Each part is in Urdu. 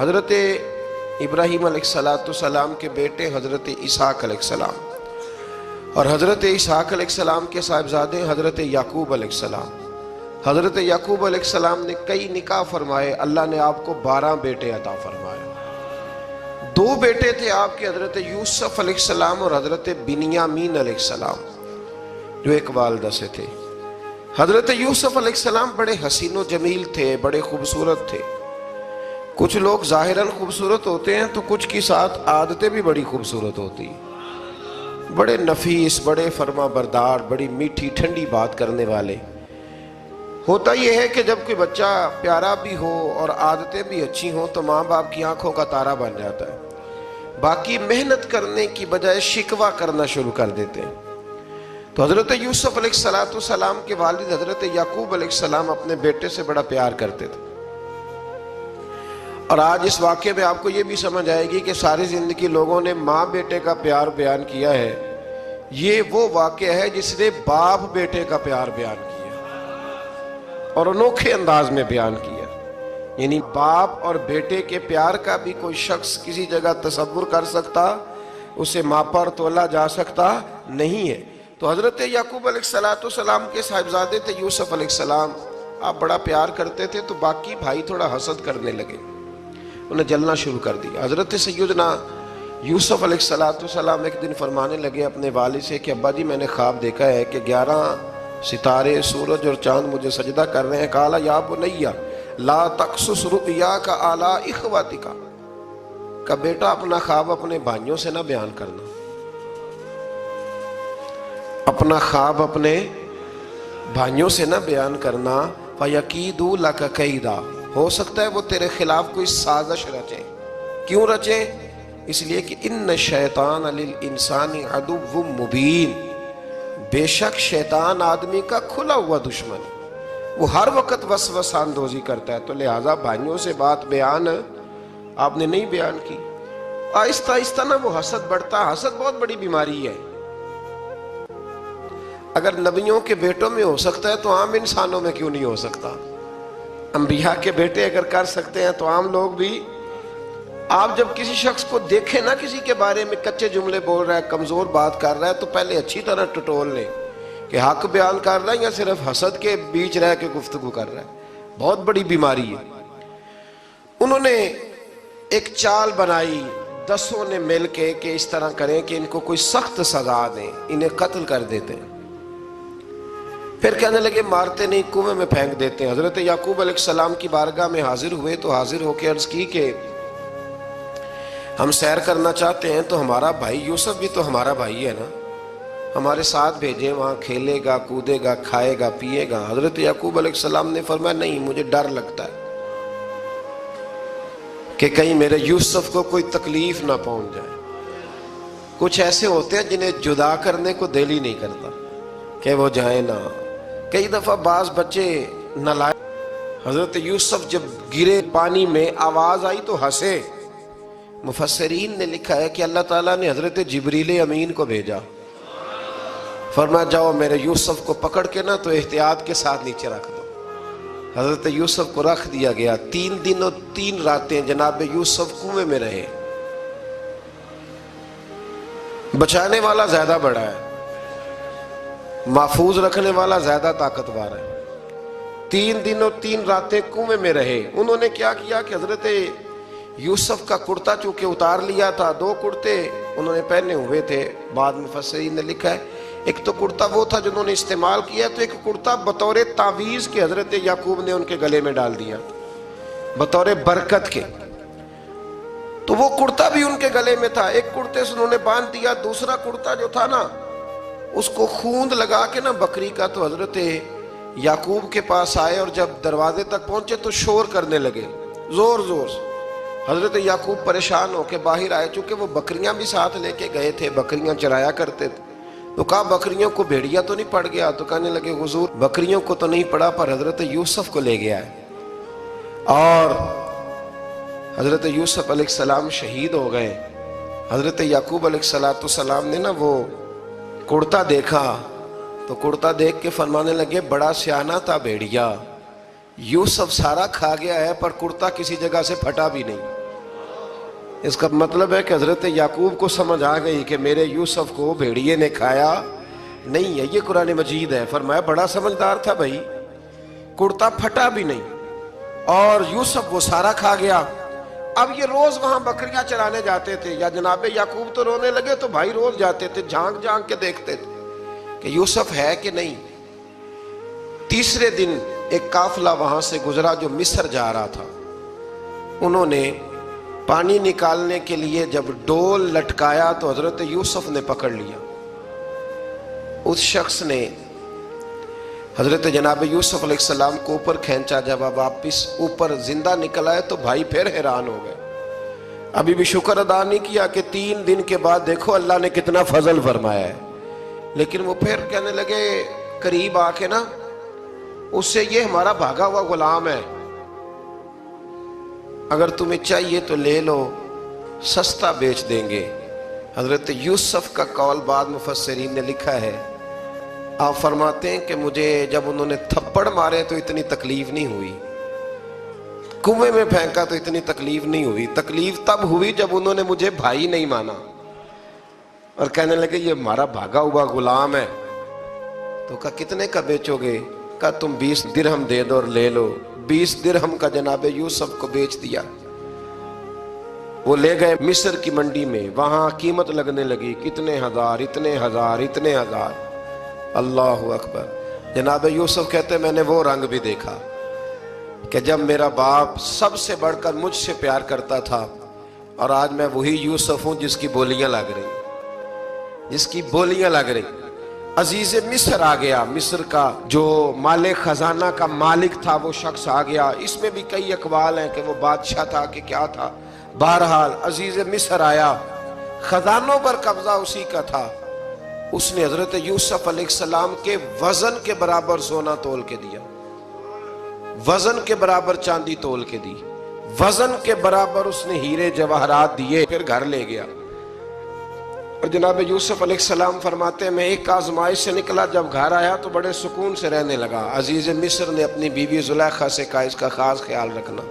حضرت ابراہیم علیہ السلام کے بیٹے حضرت اسحاق علیہ السلام، اور حضرت اسحاق علیہ السلام کے صاحبزادے حضرت یعقوب علیہ السلام۔ حضرت یعقوب علیہ السلام نے کئی نکاح فرمائے، اللہ نے آپ کو 12 بیٹے عطا فرمائے۔ 2 بیٹے تھے آپ کے، حضرت یوسف علیہ السلام اور حضرت بنیامین علیہ السلام، جو ایک والدہ سے تھے۔ حضرت یوسف علیہ السلام بڑے حسین و جمیل تھے، بڑے خوبصورت تھے۔ کچھ لوگ ظاہراً خوبصورت ہوتے ہیں تو کچھ کی ساتھ عادتیں بھی بڑی خوبصورت ہوتی ہیں، بڑے نفیس، بڑے فرما بردار، بڑی میٹھی ٹھنڈی بات کرنے والے۔ ہوتا یہ ہے کہ جب کوئی بچہ پیارا بھی ہو اور عادتیں بھی اچھی ہوں تو ماں باپ کی آنکھوں کا تارا بن جاتا ہے، باقی محنت کرنے کی بجائے شکوہ کرنا شروع کر دیتے ہیں۔ تو حضرت یوسف علیہ السلام کے والد حضرت یعقوب علیہ السلام اپنے بیٹے سے بڑا پیار کرتے تھے۔ اور آج اس واقعے میں آپ کو یہ بھی سمجھ آئے گی کہ ساری زندگی لوگوں نے ماں بیٹے کا پیار بیان کیا ہے، یہ وہ واقعہ ہے جس نے باپ بیٹے کا پیار بیان کیا اور انوکھے انداز میں بیان کیا۔ یعنی باپ اور بیٹے کے پیار کا بھی کوئی شخص کسی جگہ تصور کر سکتا، اسے ماپا اور تولا جا سکتا نہیں ہے۔ تو حضرت یعقوب علیہ السلام کے صاحبزادے تھے یوسف علیہ السلام، آپ بڑا پیار کرتے تھے تو باقی بھائی تھوڑا حسد کرنے لگے، انہیں جلنا شروع کر دیا۔ حضرت سیدنا یوسف علیہ السلام ایک دن فرمانے لگے اپنے والد سے کہ ابا جی میں نے خواب دیکھا ہے کہ 11 ستارے، سورج اور چاند مجھے سجدہ کر رہے ہیں۔ قال یا بنی لا تقصص رؤیاک علی اخواتک، کہ بیٹا اپنا خواب اپنے بھائیوں سے نہ بیان کرنا، اپنا خواب اپنے بھائیوں سے نہ بیان کرنا۔ فَيَكِيدُوا لَكَ كَيْدًا، ہو سکتا ہے وہ تیرے خلاف کوئی سازش رچیں۔ کیوں رچیں؟ اس لیے کہ ان الشیطان للانسان عدو مبین، بے شک شیطان آدمی کا کھلا ہوا دشمن، وہ ہر وقت وسوسہ اندوزی کرتا ہے۔ تو لہٰذا بھائیوں سے بات بیان آپ نے نہیں بیان کی۔ آہستہ آہستہ نا وہ حسد بڑھتا، حسد بہت بڑی بیماری ہے۔ اگر نبیوں کے بیٹوں میں ہو سکتا ہے تو عام انسانوں میں کیوں نہیں ہو سکتا؟ انبیاء کے بیٹے اگر کر سکتے ہیں تو عام لوگ بھی۔ آپ جب کسی شخص کو دیکھیں نا کسی کے بارے میں کچے جملے بول رہا ہے، کمزور بات کر رہا ہے، تو پہلے اچھی طرح ٹٹول لیں کہ حق بیان کر رہا ہے یا صرف حسد کے بیچ رہ کے گفتگو کر رہا ہے۔ بہت بڑی بیماری ہے۔ انہوں نے ایک چال بنائی 10 نے مل کے کہ اس طرح کریں کہ ان کو کوئی سخت سزا دیں، انہیں قتل کر دیتے ہیں۔ پھر کہنے لگے مارتے نہیں، کنویں میں پھینک دیتے ہیں۔ حضرت یعقوب علیہ السلام کی بارگاہ میں حاضر ہوئے تو حاضر ہو کے عرض کی کہ ہم سیر کرنا چاہتے ہیں تو ہمارا بھائی یوسف بھی تو ہمارا بھائی ہے نا، ہمارے ساتھ بھیجیں، وہاں کھیلے گا، کودے گا، کھائے گا، پیے گا۔ حضرت یعقوب علیہ السلام نے فرمایا نہیں، مجھے ڈر لگتا ہے کہ کہیں میرے یوسف کو کوئی تکلیف نہ پہنچ جائے۔ کچھ ایسے ہوتے ہیں جنہیں جدا کرنے کو دل ہی نہیں کرتا کہ وہ جائیں نہ۔ کئی دفعہ بعض بچے نالائق، حضرت یوسف جب گرے پانی میں آواز آئی تو ہنسے۔ مفسرین نے لکھا ہے کہ اللہ تعالیٰ نے حضرت جبریل امین کو بھیجا، فرمایا جاؤ میرے یوسف کو پکڑ کے نا تو احتیاط کے ساتھ نیچے رکھ دو۔ حضرت یوسف کو رکھ دیا گیا۔ 3 دن اور 3 راتیں جناب یوسف کنویں میں رہے۔ بچانے والا زیادہ بڑا ہے، محفوظ رکھنے والا زیادہ طاقتور ہے۔ 3 دن اور 3 راتیں کنویں میں رہے۔ انہوں نے کیا کیا کہ حضرت یوسف کا کرتا چونکہ اتار لیا تھا، 2 کرتے انہوں نے پہنے ہوئے تھے۔ بعد مفسرین نے لکھا ہے ایک تو کرتا وہ تھا جنہوں نے استعمال کیا، تو ایک کرتا بطور تعویذ کے حضرت یعقوب نے ان کے گلے میں ڈال دیا بطور برکت کے، تو وہ کرتا بھی ان کے گلے میں تھا۔ ایک کرتے سے انہوں نے باندھ دیا، دوسرا کرتا جو تھا نا اس کو خوند لگا کے نا بکری کا، تو حضرت یعقوب کے پاس آئے اور جب دروازے تک پہنچے تو شور کرنے لگے زور زور سے۔ حضرت یعقوب پریشان ہو کے باہر آئے، چونکہ وہ بکریاں بھی ساتھ لے کے گئے تھے، بکریاں چرایا کرتے تھے، تو کہا بکریوں کو بھیڑیا تو نہیں پڑ گیا؟ تو کہنے لگے حضور بکریوں کو تو نہیں پڑا پر حضرت یوسف کو لے گیا ہے۔ اور حضرت یوسف علیہ السلام شہید ہو گئے۔ حضرت یعقوب علیہ السلام نے نا وہ کرتا دیکھا تو کرتا دیکھ کے فرمانے لگے بڑا سیانہ تھا بھیڑیا، یوسف سارا کھا گیا ہے پر کرتا کسی جگہ سے پھٹا بھی نہیں۔ اس کا مطلب ہے کہ حضرت یعقوب کو سمجھ آ گئی کہ میرے یوسف کو بھیڑیے نے کھایا نہیں ہے. یہ قرآن مجید ہے. فرمایا بڑا سمجھدار تھا بھائی, کرتا پھٹا بھی نہیں اور یوسف وہ سارا کھا گیا. اب یہ روز وہاں بکریاں چرانے جاتے تھے, یا جناب یعقوب تو رونے لگے تو بھائی روز جاتے تھے, جھانک جھانک کے دیکھتے تھے کہ یوسف ہے کہ نہیں. تیسرے دن ایک قافلہ وہاں سے گزرا جو مصر جا رہا تھا. انہوں نے پانی نکالنے کے لیے جب ڈول لٹکایا تو حضرت یوسف نے پکڑ لیا. اس شخص نے حضرت جناب یوسف علیہ السلام کو اوپر کھینچا. جب آپ واپس اوپر زندہ نکل آئے تو بھائی پھر حیران ہو گئے. ابھی بھی شکر ادا نہیں کیا کہ 3 دن کے بعد دیکھو اللہ نے کتنا فضل فرمایا ہے. لیکن وہ پھر کہنے لگے قریب آ کے نا, اس سے یہ ہمارا بھاگا ہوا غلام ہے, اگر تمہیں چاہیے تو لے لو, سستا بیچ دیں گے. حضرت یوسف کا قول بعد مفسرین نے لکھا ہے, آپ فرماتے ہیں کہ مجھے جب انہوں نے تھپڑ مارے تو اتنی تکلیف نہیں ہوئی, کنویں میں پھینکا تو اتنی تکلیف نہیں ہوئی. تکلیف تب ہوئی جب انہوں نے مجھے بھائی نہیں مانا اور کہنے لگے یہ ہمارا بھاگا ہوا غلام ہے. تو کہا کتنے کا بیچو گے؟ کہا تم 20 درہم دے دو اور لے لو. 20 درہم کا جناب یوسف کو بیچ دیا. وہ لے گئے مصر کی منڈی میں, وہاں قیمت لگنے لگی, کتنے ہزار, اتنے ہزار, اتنے ہزار. اللہ اکبر. جناب یوسف کہتے میں نے وہ رنگ بھی دیکھا کہ جب میرا باپ سب سے بڑھ کر مجھ سے پیار کرتا تھا, اور آج میں وہی یوسف ہوں جس کی بولیاں لگ رہی, جس کی بولیاں لگ رہی. عزیز مصر آ گیا. مصر کا جو مال خزانہ کا مالک تھا وہ شخص آ گیا. اس میں بھی کئی اقوال ہیں کہ وہ بادشاہ تھا کہ کیا تھا. بہرحال عزیز مصر آیا, خزانوں پر قبضہ اسی کا تھا. اس نے حضرت یوسف علیہ السلام کے وزن کے برابر سونا تول کے دیا, وزن کے برابر چاندی تول کے دی, وزن کے برابر اس نے ہیرے جواہرات دیے. پھر گھر لے گیا. اور جناب یوسف علیہ السلام فرماتے ہیں میں ایک آزمائش سے نکلا, جب گھر آیا تو بڑے سکون سے رہنے لگا. عزیز مصر نے اپنی بیوی زلیخا سے کہا اس کا خاص خیال رکھنا.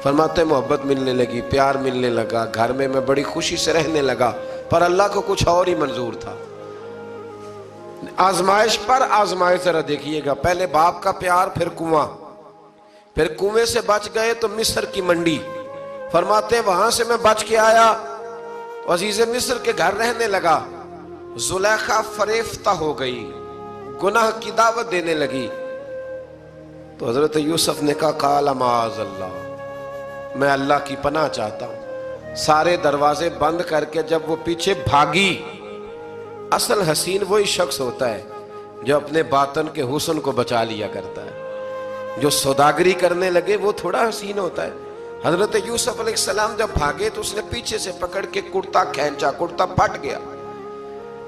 فرماتے ہیں محبت ملنے لگی, پیار ملنے لگا, گھر میں بڑی خوشی سے رہنے لگا. پر اللہ کو کچھ اور ہی منظور تھا. آزمائش پر آزمائش ذرا دیکھیے گا. پہلے باپ کا پیار, پھر کنواں, پھر کنویں سے بچ گئے تو مصر کی منڈی. فرماتے ہیں وہاں سے میں بچ کے آیا, عزیز مصر کے گھر رہنے لگا. زلیخا فریفتہ ہو گئی, گناہ کی دعوت دینے لگی. تو حضرت یوسف نے کہا قال معاذ اللہ, میں اللہ کی پناہ چاہتا ہوں. سارے دروازے بند کر کے جب وہ پیچھے بھاگی, اصل حسین وہی شخص ہوتا ہے جو اپنے باطن کے حسن کو بچا لیا کرتا ہے. جو سوداگری کرنے لگے وہ تھوڑا حسین ہوتا ہے. حضرت یوسف علیہ السلام جب بھاگے تو اس نے پیچھے سے پکڑ کے کرتا کھینچا, کرتا پھٹ گیا.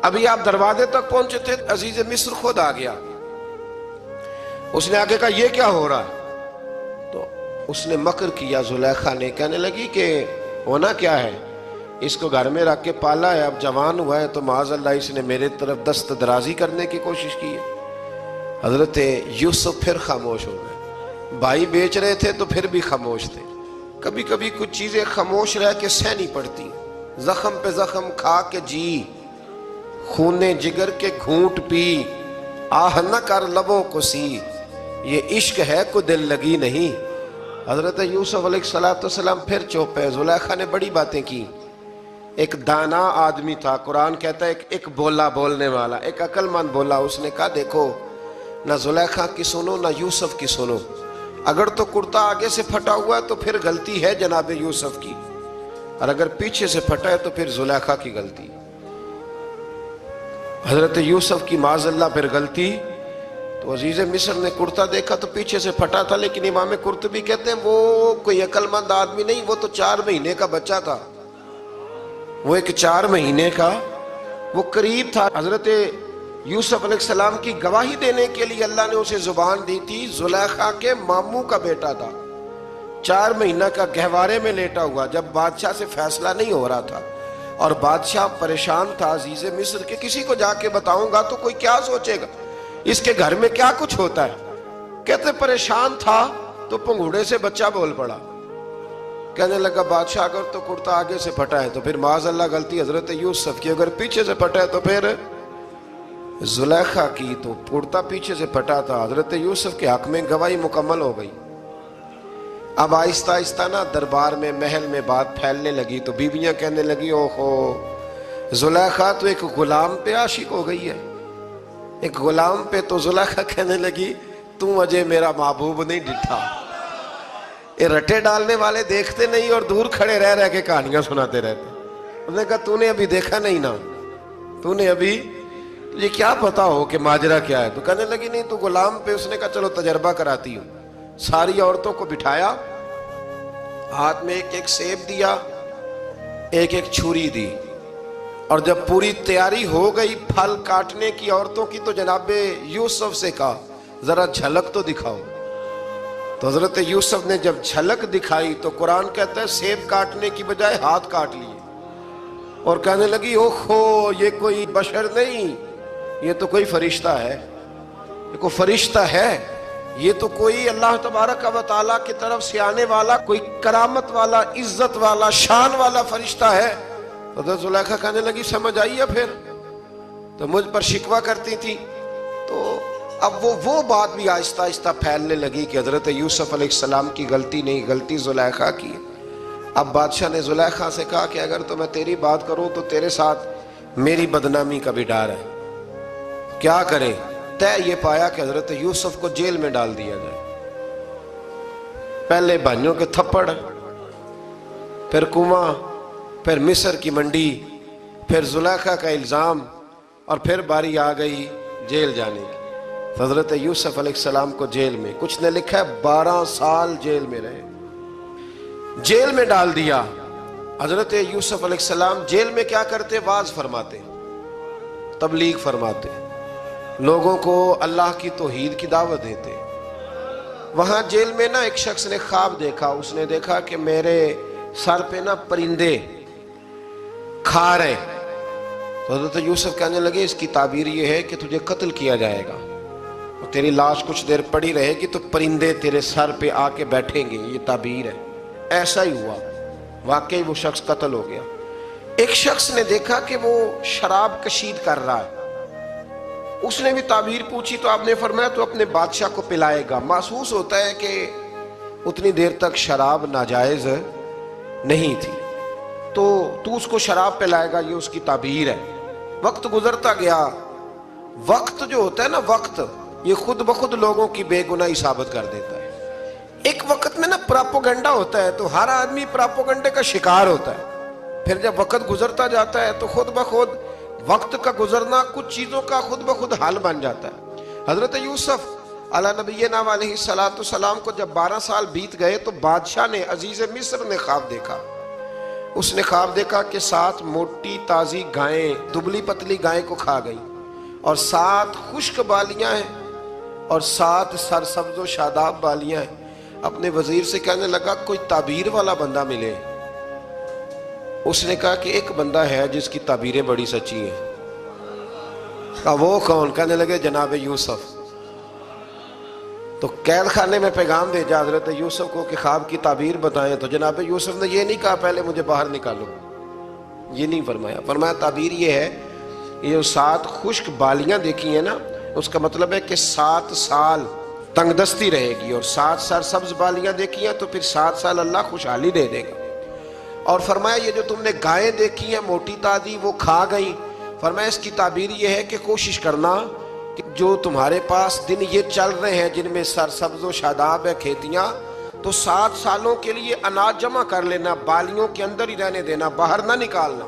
ابھی آپ دروازے تک پہنچے تھے, عزیز مصر خود آ گیا. اس نے آگے کہا یہ کیا ہو رہا ہے؟ تو اس نے مکر کیا. زلیخا نے کہنے لگی کہ ہونا کیا ہے, اس کو گھر میں رکھ کے پالا ہے, اب جوان ہوا ہے تو معاذ اللہ اس نے میرے طرف دست درازی کرنے کی کوشش کی ہے. حضرت یوسف پھر خاموش ہو گئے. بھائی بیچ رہے تھے تو پھر بھی خاموش تھے. کبھی کبھی کچھ چیزیں خاموش رہ کے سہنی پڑتی. زخم پہ زخم کھا کے جی, خون جگر کے گھونٹ پی, آہ نہ کر لبوں کو سی, یہ عشق ہے کو دل لگی نہیں. حضرت یوسف علیہ السلام پھر چوپ ہے. زلیخا نے بڑی باتیں کی. ایک دانا آدمی تھا, قرآن کہتا ہے ایک بولا بولنے والا, ایک عقل مند بولا. اس نے کہا دیکھو نہ زلیخا کی سنو نہ یوسف کی سنو. اگر تو کرتا آگے سے پھٹا ہوا ہے تو پھر غلطی ہے جناب یوسف کی, اور اگر پیچھے سے پھٹا ہے تو پھر زلیخا کی غلطی. حضرت یوسف کی معاذ اللہ پھر غلطی. تو عزیز مصر نے کرتا دیکھا تو پیچھے سے پھٹا تھا, لیکن امام قرطبی کہتے ہیں وہ کوئی عقل مند آدمی نہیں, وہ تو 4 مہینے کا بچہ تھا. وہ ایک 4 مہینے کا وہ قریب تھا. حضرت یوسف علیہ السلام کی گواہی دینے کے لیے اللہ نے اسے زبان دی تھی. زلیخا کے ماموں کا بیٹا تھا, 4 مہینہ کا گہوارے میں لیٹا ہوا, جب بادشاہ سے فیصلہ نہیں ہو رہا تھا اور بادشاہ پریشان تھا عزیز مصر کے کسی کو جا کے بتاؤں گا تو کوئی کیا سوچے گا, اس کے گھر میں کیا کچھ ہوتا ہے. کہتے پریشان تھا تو پنگوڑے سے بچہ بول پڑا. کہنے لگا بادشاہ اگر تو کرتا آگے سے پھٹا ہے تو پھر معاذ اللہ غلطی حضرت یوسف کی، اگر پیچھے سے پھٹا ہے تو پھر زلیخا کی، تو کرتا پیچھے سے پھٹا تھا، حضرت یوسف کے حق میں گواہی مکمل ہو گئی۔ اب آہستہ آہستہ نا دربار میں محل میں بات پھیلنے لگی، تو بیویاں کہنے لگی اوہو زلیخا تو ایک غلام پہ عاشق ہو گئی ہے، ایک غلام پہ۔ تو زلیخا کہنے لگی تم اجے میرا محبوب نہیں ڈٹھا۔ یہ رٹے ڈالنے والے دیکھتے نہیں اور دور کھڑے رہ رہ کے کہانیاں سناتے رہتے۔ انہوں نے کہا تو نے ابھی دیکھا نہیں نا، تو نے ابھی یہ کیا پتا ہو کہ ماجرا کیا ہے؟ تو کہنے لگی نہیں تو غلام پہ۔ اس نے کہا چلو تجربہ کراتی ہوں۔ ساری عورتوں کو بٹھایا، ہاتھ میں ایک ایک سیب دیا، ایک ایک چھری دی، اور جب پوری تیاری ہو گئی پھل کاٹنے کی عورتوں کی، تو جناب یوسف سے کہا ذرا جھلک تو دکھاؤ۔ تو حضرت یوسف نے جب جھلک دکھائی تو قرآن کہتا ہے سیب کاٹنے کی بجائے ہاتھ کاٹ لیے، اور کہنے لگی اوہو یہ کوئی بشر نہیں، یہ تو کوئی فرشتہ ہے، یہ کوئی فرشتہ ہے، یہ تو کوئی اللہ تبارک و تعالیٰ کی طرف سے آنے والا کوئی کرامت والا، عزت والا، شان والا فرشتہ ہے۔ حضرت زلیخا کہنے لگی سمجھ آئی ہے پھر تو مجھ پر شکوہ کرتی تھی۔ تو اب وہ بات بھی آہستہ آہستہ پھیلنے لگی کہ حضرت یوسف علیہ السلام کی غلطی نہیں، غلطی زلیخا کی۔ اب بادشاہ نے زلیخا سے کہا کہ اگر تو میں تیری بات کروں تو تیرے ساتھ میری بدنامی کا بھی ڈر ہے، کیا کریں؟ طے یہ پایا کہ حضرت یوسف کو جیل میں ڈال دیا جائے۔ پہلے بھائیوں کے تھپڑ، پھر کنواں، پھر مصر کی منڈی، پھر زلیخا کا الزام، اور پھر باری آ گئی جیل جانے کی۔ حضرت یوسف علیہ السلام کو جیل میں، کچھ نے لکھا ہے 12 سال جیل میں رہے، جیل میں ڈال دیا۔ حضرت یوسف علیہ السلام جیل میں کیا کرتے؟ واعظ فرماتے، تبلیغ فرماتے، لوگوں کو اللہ کی توحید کی دعوت دیتے۔ وہاں جیل میں نا ایک شخص نے خواب دیکھا، اس نے دیکھا کہ میرے سر پہ نا پرندے کھا رہے۔ تو حضرت یوسف کہنے لگے اس کی تعبیر یہ ہے کہ تجھے قتل کیا جائے گا، اور تیری لاش کچھ دیر پڑی رہے گی تو پرندے تیرے سر پہ آ کے بیٹھیں گے، یہ تعبیر ہے۔ ایسا ہی ہوا، واقعی وہ شخص قتل ہو گیا۔ ایک شخص نے دیکھا کہ وہ شراب کشید کر رہا ہے، اس نے بھی تعبیر پوچھی تو آپ نے فرمایا تو اپنے بادشاہ کو پلائے گا۔ محسوس ہوتا ہے کہ اتنی دیر تک شراب ناجائز نہیں تھی، تو اس کو شراب پلائے گا، یہ اس کی تعبیر ہے۔ وقت گزرتا گیا، وقت جو ہوتا ہے نا، وقت یہ خود بخود لوگوں کی بے گناہی ثابت کر دیتا ہے۔ ایک وقت میں نا پراپوگنڈا ہوتا ہے تو ہر آدمی پراپوگنڈے کا شکار ہوتا ہے، پھر جب وقت گزرتا جاتا ہے تو خود بخود وقت کا گزرنا کچھ چیزوں کا خود بخود حل بن جاتا ہے۔ حضرت یوسف علی نبینا علیہ السلام کو جب 12 سال بیت گئے تو بادشاہ نے، عزیز مصر نے خواب دیکھا۔ اس نے خواب دیکھا کہ 7 موٹی تازی گائیں دبلی پتلی گائیں کو کھا گئی، اور 7 خشک بالیاں ہیں اور 7 سرسبز و شاداب بالیاں ہیں۔ اپنے وزیر سے کہنے لگا کوئی تعبیر والا بندہ ملے۔ اس نے کہا کہ ایک بندہ ہے جس کی تعبیریں بڑی سچی ہیں۔ کہا وہ کون؟ کہنے لگے جناب یوسف۔ تو قید خانے میں پیغام بھیجا حضرت یوسف کو کہ خواب کی تعبیر بتائیں، تو جناب یوسف نے یہ نہیں کہا پہلے مجھے باہر نکالو، یہ نہیں فرمایا۔ فرمایا تعبیر یہ ہے، یہ جو 7 خشک بالیاں دیکھی ہیں نا، اس کا مطلب ہے کہ 7 سال تنگ دستی رہے گی، اور 7 سرسبز بالیاں دیکھی ہیں تو پھر 7 سال اللہ خوشحالی دے دے گا۔ اور فرمایا یہ جو تم نے گائیں دیکھی ہیں موٹی تازی وہ کھا گئی، فرمایا اس کی تعبیر یہ ہے کہ کوشش کرنا کہ جو تمہارے پاس دن یہ چل رہے ہیں جن میں سرسبز و شاداب ہے کھیتیاں، تو 7 سالوں کے لیے اناج جمع کر لینا، بالیوں کے اندر ہی رہنے دینا، باہر نہ نکالنا،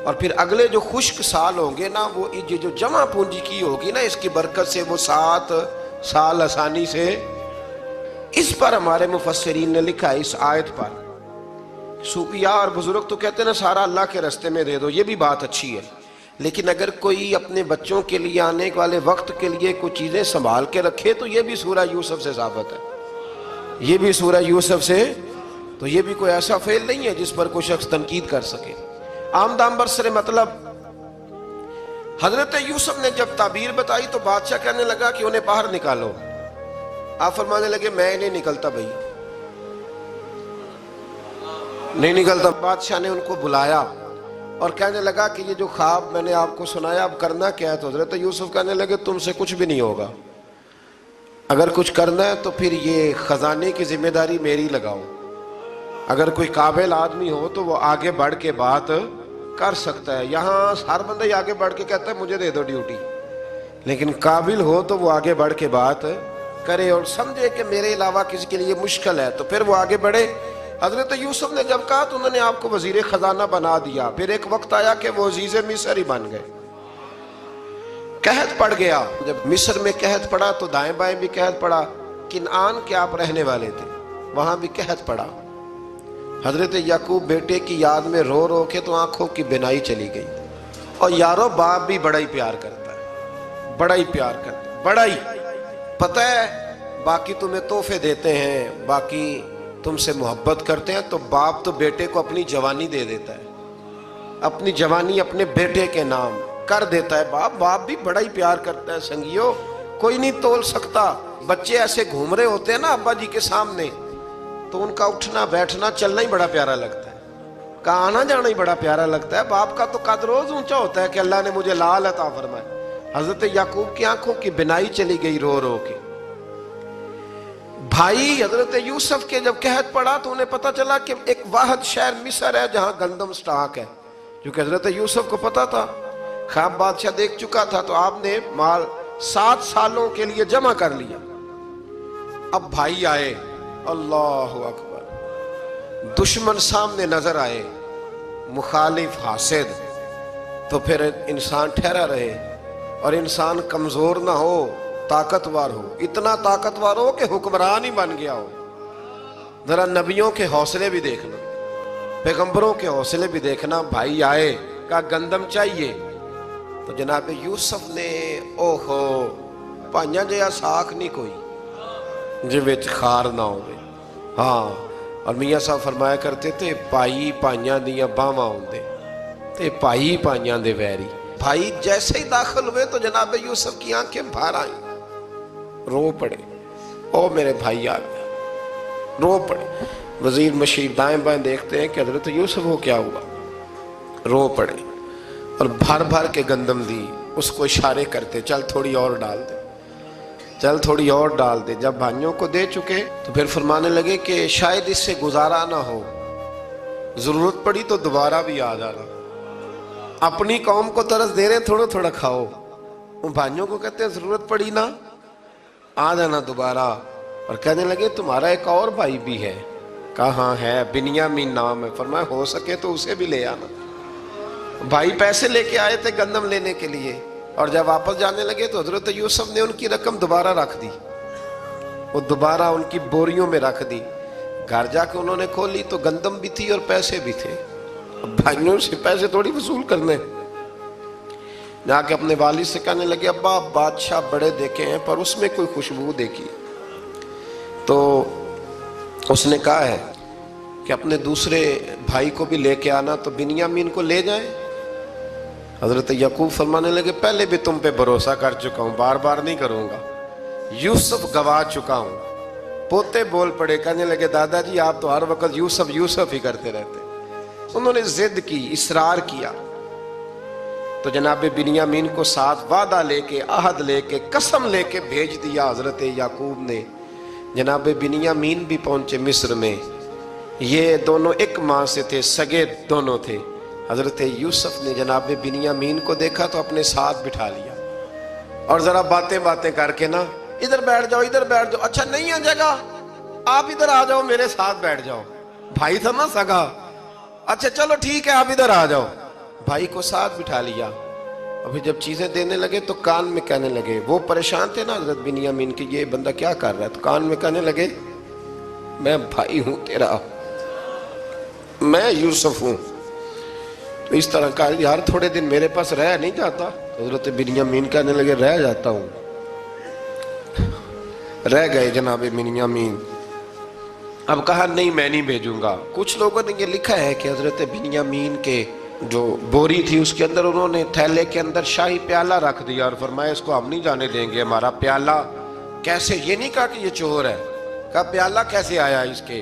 اور پھر اگلے جو خشک سال ہوں گے نا، وہ یہ جو جمع پونجی کی ہوگی نا، اس کی برکت سے وہ 7 سال آسانی سے۔ اس پر ہمارے مفسرین نے لکھا ہے، اس آیت پر صوفیاء اور بزرگ تو کہتے ہیں نا سارا اللہ کے راستے میں دے دو، یہ بھی بات اچھی ہے، لیکن اگر کوئی اپنے بچوں کے لیے آنے والے وقت کے لیے کوئی چیزیں سنبھال کے رکھے تو یہ بھی سورہ یوسف سے ثابت ہے، یہ بھی سورہ یوسف سے، تو یہ بھی کوئی ایسا فعل نہیں ہے جس پر کوئی شخص تنقید کر سکے۔ آمدام برسر مطلب حضرت یوسف نے جب تعبیر بتائی تو بادشاہ کہنے لگا کہ انہیں باہر نکالو۔ آپ فرمانے لگے میں نہیں نکلتا بھائی، نہیں نکلتا۔ بادشاہ نے ان کو بلایا اور کہنے لگا کہ یہ جو خواب میں نے آپ کو سنایا اب کرنا کیا ہے؟ تو حضرت یوسف کہنے لگے تم سے کچھ بھی نہیں ہوگا، اگر کچھ کرنا ہے تو پھر یہ خزانے کی ذمہ داری میری لگاؤ، اگر کوئی قابل آدمی ہو تو وہ آگے بڑھ کے بات کر سکتا ہے۔ یہاں ہر بندہ ہی آگے بڑھ کے کہتا ہے مجھے دے دو ڈیوٹی، لیکن قابل ہو تو وہ آگے بڑھ کے بات کرے اور سمجھے کہ میرے علاوہ کسی کے لیے مشکل ہے تو پھر وہ آگے بڑھے۔ حضرت یوسف نے جب کہا تو انہوں نے آپ کو وزیر خزانہ بنا دیا۔ پھر ایک وقت آیا کہ وہ عزیز مصر ہی بن گئے، قحط پڑ گیا۔ جب مصر میں قحط پڑا تو دائیں بائیں بھی قحط پڑا، کنعان کے آپ رہنے والے تھے وہاں بھی قحط پڑا۔ حضرت یعقوب بیٹے کی یاد میں رو رو کے تو آنکھوں کی بینائی چلی گئی۔ اور یارو باپ بھی بڑا ہی پیار کرتا ہے، بڑا ہی پیار کرتا ہے، بڑا ہی پتہ ہے۔ باقی تمہیں تحفے دیتے ہیں، باقی تم سے محبت کرتے ہیں، تو باپ تو بیٹے کو اپنی جوانی دے دیتا ہے، اپنی جوانی اپنے بیٹے کے نام کر دیتا ہے۔ باپ بھی بڑا ہی پیار کرتا ہے سنگیو، کوئی نہیں تول سکتا۔ بچے ایسے گھوم رہے ہوتے ہیں نا ابا جی کے سامنے تو ان کا اٹھنا بیٹھنا چلنا ہی بڑا پیارا لگتا ہے، کا آنا جانا ہی بڑا پیارا لگتا ہے۔ باپ کا تو قد روز اونچا ہوتا ہے کہ اللہ نے مجھے لال عطا فرمایا۔ حضرت یعقوب کی آنکھوں کی بینائی چلی گئی رو رو کے۔ بھائی حضرت یوسف کے جب قحط پڑا تو انہیں پتا چلا کہ ایک واحد شہر مصر ہے جہاں گندم سٹاک ہے، کیونکہ حضرت یوسف کو پتا تھا، خواب بادشاہ دیکھ چکا تھا، تو آپ نے مال 7 سالوں کے لیے جمع کر لیا۔ اب بھائی آئے، اللہ اکبر، دشمن سامنے نظر آئے، مخالف حاسد، تو پھر انسان ٹھہرا رہے اور انسان کمزور نہ ہو، طاقتور ہو، اتنا طاقتور ہو کہ حکمران ہی بن گیا ہو۔ ذرا نبیوں کے حوصلے بھی دیکھنا، پیغمبروں کے حوصلے بھی دیکھنا۔ بھائی آئے، کہا گندم چاہیے، تو جناب یوسف نے اوہو پائیاں جیا ساکھ نہیں کوئی جی وچ خار نہ ہوئے۔ ہاں، اور میاں صاحب فرمایا کرتے تھے پائی پائیاں دیاں باواں ہوندے تے پائی پائیاں دے ویری۔ بھائی جیسے ہی داخل ہوئے تو جناب یوسف کی آنکھیں بھر آئیں، رو پڑے، او میرے بھائی آ گیا، رو پڑے۔ وزیر مشیر دائیں بائیں دیکھتے ہیں کہ حضرت یوسف کو کیا ہوا، رو پڑے اور بھر بھر کے گندم دی، اس کو اشارے کرتے چل تھوڑی اور ڈال دے، چل تھوڑی اور ڈال دے۔ جب بھائیوں کو دے چکے تو پھر فرمانے لگے کہ شاید اس سے گزارا نہ ہو، ضرورت پڑی تو دوبارہ بھی آ جانا، اپنی قوم کو ترس دے رہے ہیں تھوڑا تھوڑا کھاؤ۔ ان بھائیوں کو کہتے ہیں ضرورت پڑی نہ آ جانا دوبارہ۔ اور کہنے لگے تمہارا ایک اور بھائی بھی ہے، کہا ہاں ہے، بنیامین نام ہے، فرمایا ہو سکے تو اسے بھی لے آنا۔ بھائی پیسے لے کے آئے تھے گندم لینے کے لیے، اور جب واپس جانے لگے تو حضرت یوسف نے ان کی رقم دوبارہ رکھ دی، وہ دوبارہ ان کی بوریوں میں رکھ دی۔ گھر جا کے انہوں نے کھولی تو گندم بھی تھی اور پیسے بھی تھے۔ بھائیوں سے پیسے تھوڑی وصول کرنے، جا کے اپنے والد سے کہنے لگے ابا بادشاہ بڑے دیکھے ہیں پر اس میں کوئی خوشبو دیکھی، تو اس نے کہا ہے کہ اپنے دوسرے بھائی کو بھی لے کے آنا، تو بنیامین کو لے جائیں۔ حضرت یعقوب فرمانے لگے پہلے بھی تم پہ بھروسہ کر چکا ہوں، بار بار نہیں کروں گا، یوسف گوا چکا ہوں۔ پوتے بول پڑے، کہنے لگے دادا جی آپ تو ہر وقت یوسف یوسف ہی کرتے رہتے۔ انہوں نے ضد کی، اصرار کیا، تو جناب بنیامین کو ساتھ وعدہ لے کے، عہد لے کے، قسم لے کے بھیج دیا حضرت یعقوب نے۔ جناب بنیامین بھی پہنچے مصر میں، یہ دونوں ایک ماں سے تھے، سگے دونوں تھے۔ حضرت یوسف نے جناب بنیامین کو دیکھا تو اپنے ساتھ بٹھا لیا، اور ذرا باتیں کر کے نا ادھر بیٹھ جاؤ ادھر بیٹھ جاؤ، اچھا نہیں ہے جگہ آپ ادھر آ جاؤ میرے ساتھ بیٹھ جاؤ، بھائی تھا نا سگا، اچھا چلو ٹھیک ہے آپ ادھر آ جاؤ، بھائی کو ساتھ بٹھا لیا۔ ابھی جب چیزیں دینے لگے تو کان میں کہنے لگے، وہ پریشان تھے نا حضرت بنیامین کہ یہ بندہ کیا کر رہا ہے، تو کان میں کہنے لگے میں بھائی ہوں تیرا، میں یوسف ہوں۔ تو اس طرح کہا یار تھوڑے دن میرے پاس رہ نہیں جاتا، حضرت بنیامین کہنے لگے رہ جاتا ہوں۔ رہ گئے جناب بنیامین۔ اب کہا نہیں میں نہیں بھیجوں گا۔ کچھ لوگوں نے یہ لکھا ہے کہ حضرت بنیامین کے جو بوری تھی اس کے اندر انہوں نے تھیلے کے اندر شاہی پیالہ رکھ دیا اور فرمایا اس کو ہم نہیں جانے دیں گے، ہمارا پیالہ کیسے، یہ نہیں کہا کہ یہ چور ہے، کہا پیالہ کیسے آیا اس کے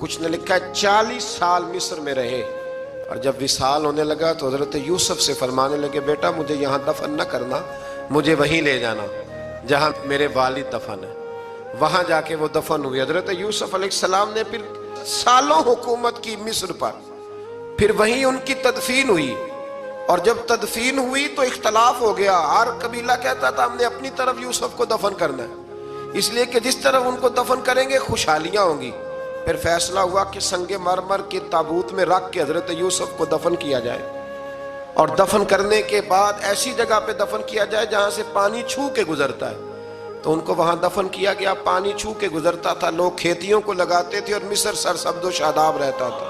کچھ نے لکھا ہے 40 سال مصر میں رہے، اور جب وصال ہونے لگا تو حضرت یوسف سے فرمانے لگے بیٹا مجھے یہاں دفن نہ کرنا، مجھے وہیں لے جانا جہاں میرے والد دفن ہے۔ وہاں جا کے وہ دفن ہوئے۔ حضرت یوسف علیہ السلام نے پھر سالوں حکومت کی مصر پر، پھر وہیں ان کی تدفین ہوئی، اور جب تدفین ہوئی تو اختلاف ہو گیا۔ ہر قبیلہ کہتا تھا ہم نے اپنی طرف یوسف کو دفن کرنا ہے، اس لیے کہ جس طرف ان کو دفن کریں گے خوشحالیاں ہوں گی۔ پھر فیصلہ ہوا کہ سنگ مرمر کے تابوت میں رکھ کے حضرت یوسف کو دفن کیا جائے، اور دفن کرنے کے بعد ایسی جگہ پہ دفن کیا جائے جہاں سے پانی چھو کے گزرتا ہے۔ تو ان کو وہاں دفن کیا گیا، پانی چھو کے گزرتا تھا، لوگ کھیتیوں کو لگاتے تھے اور مصر سرسبز و شاداب رہتا تھا۔